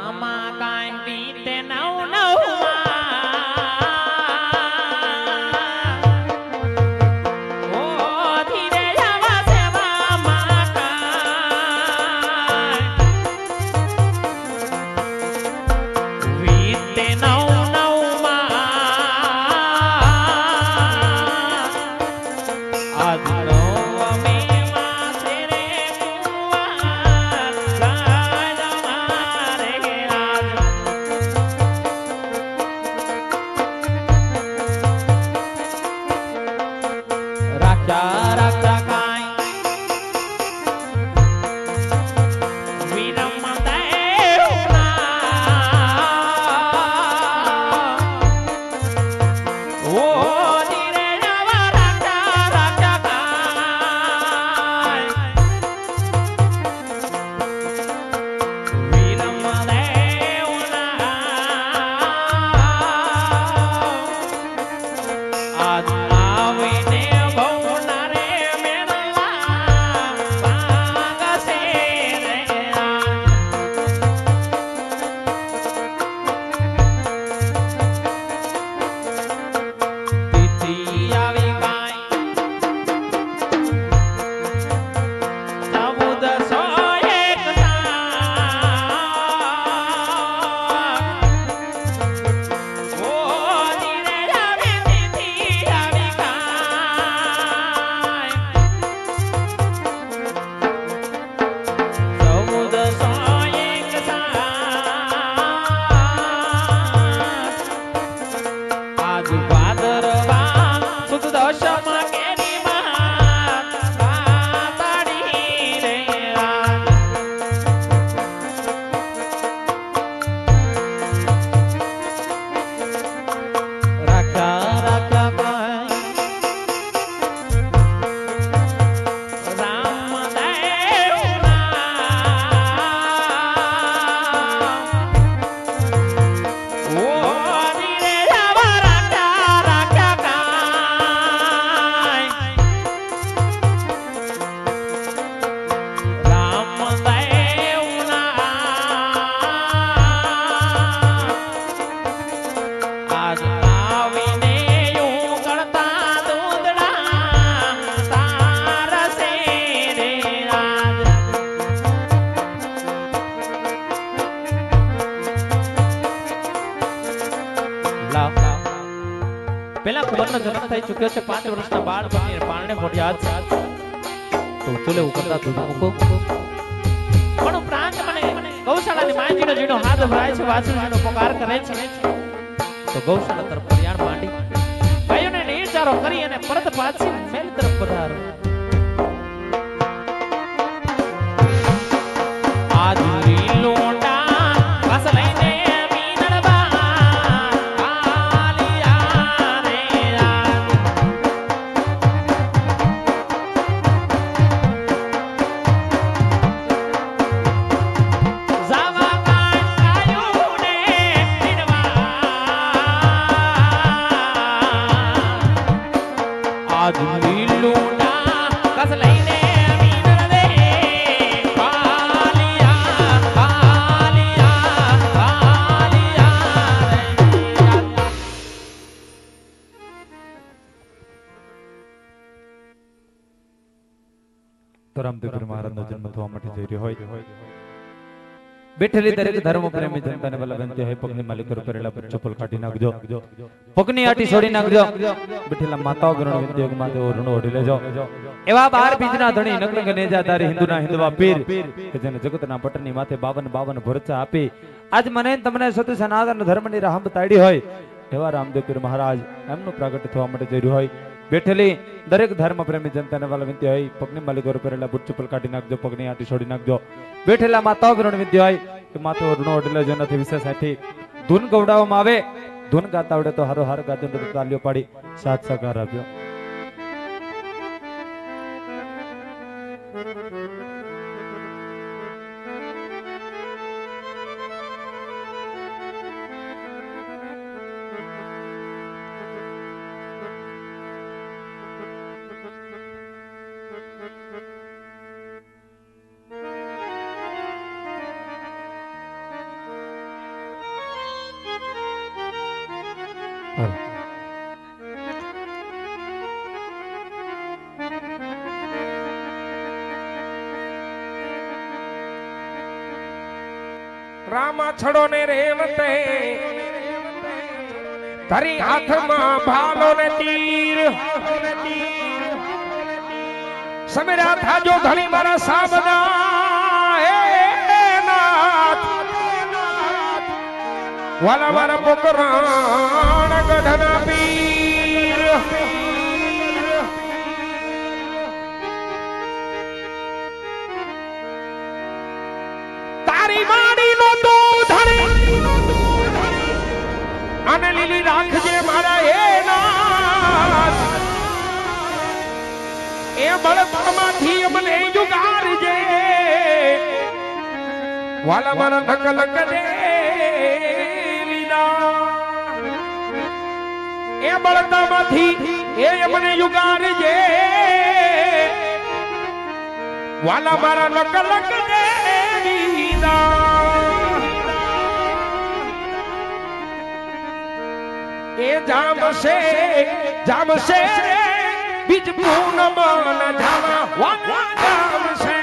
સેવામાં કાંઈ બીતે નવ નવ પેલા કુંવરનો જન્મ થઈ ચૂક્યો છે 5 વર્ષના બાળ બની પારણે ફોડ્યા છે તો ચૂલે ઉકળતા દૂધ મૂકો પણ ઉપરાંત મને ગૌશાળાની માજીનો જીનો હાથ ભરાય છે વાસુજીનો પોકાર કરે છે તો ગૌશાળા તરફ પ્રયાણ માંડી ભાઈઓને નિર્જારો કરી અને પરત પાછી મેલ તરફ પધારો આજ લીલોડા વાસ લઈને રામદેવપીર મહારાજનો જન્મ થવા માટે જઈ રહ્યો હોય બેઠેલી દરેક ધર્મ પ્રેમી જનતાને ભલા વિનંતી હોય પગની માલિક પર પહેરેલા ચપ્પલ કાઢી નાખજો પગની આટી છોડી નાખજો બેઠેલા માતાઓ બહેનો વિનંતી હોય માથે ઋણો ઓઢી લેજો એવા 12 બીજના ધણી નગનગ નેજાધારી હિન્દુના હિન્દવા પીર કે જેને જગતના પટની માથે 52 ભરચા આપી આજ મને તમને સત સનાતન ધર્મની રાહ બતાડી હોય એવા રામદેવપીર મહારાજ એમનું પ્રાગટ્ય થવા માટે જઈ રહ્યું હોય બેઠેલી દરેક ધર્મ પ્રેમી જનતાને વાલા વિનંતી હોય પગની માલિક પર પહેરેલા બુટ ચપ્પલ કાઢી નાખજો પગની આટી છોડી નાખજો બેઠેલા માતાઓ બહેનો વિનંતી હોય કે માથે ઋણો ઓઢી લેજો નથી વિશેષ આથી ધૂન ગવડાવવામાં આવે ધૂન ગાતા આવડે તો હારો હાર ગાજો તાલીઓ પાડી સાથ સહકાર આપ્યો રામા છડો ને રેવતે તારી હાથમાં ભાલો ને તીર સમેરા થાજો ધણી મારા સાબના હે નાથ વાલા મારા પોકરાણ ગઢના પીર તારી વાડી નો તો ધણી અને લીલી રાખજે મારા હે નાથ એ બળતમાંથી મને જુગારજે વાલા મારા નકલક દે લીલા એ બળતમાંથી એ મને જુગારજે વાલા મારા નકલક દે લીલા એ જામશે બીજ પૂનમ ન જાવા વાલા જામશે